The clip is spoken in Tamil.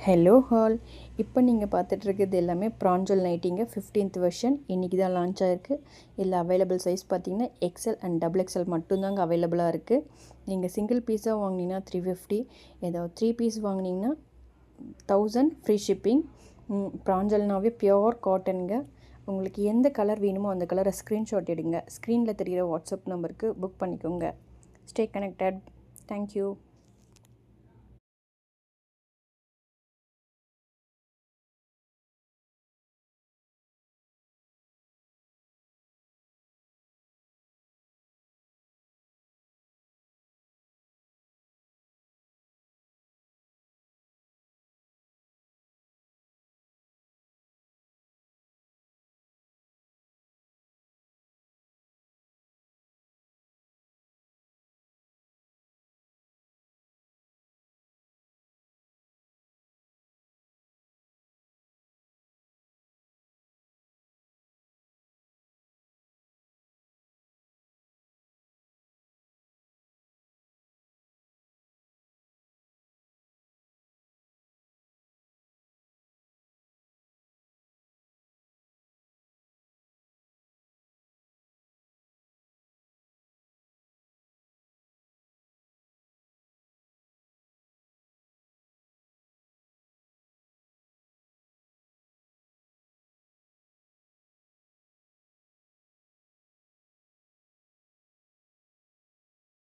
Hello hall. இப்போ நீங்கள் பார்த்துட்ருக்கிறது எல்லாமே ப்ராஞ்சல் நைட்டிங்க 15th வெர்ஷன் இன்றைக்கி தான் லான்ச் ஆகிருக்கு. இதில் அவைலபிள் சைஸ் பார்த்தீங்கன்னா எக்ஸல் அண்ட் டபுள் எக்ஸல் மட்டும்தாங்க அவைலபிளாக இருக்குது. நீங்கள் சிங்கிள் பீஸாக வாங்கினீங்கன்னா 350, ஏதாவது 3 பீஸ் வாங்கினீங்கன்னா 1000 ஃப்ரீ ஷிப்பிங். ப்ராஞ்சல்னாவே பியோர் காட்டனுங்க. உங்களுக்கு எந்த கலர் வேணுமோ அந்த கலரை ஸ்க்ரீன்ஷாட் எடுங்க. ஸ்க்ரீனில் தெரிகிற வாட்ஸ்அப் நம்பருக்கு புக் பண்ணிக்கோங்க. Stay connected. தேங்க்யூ.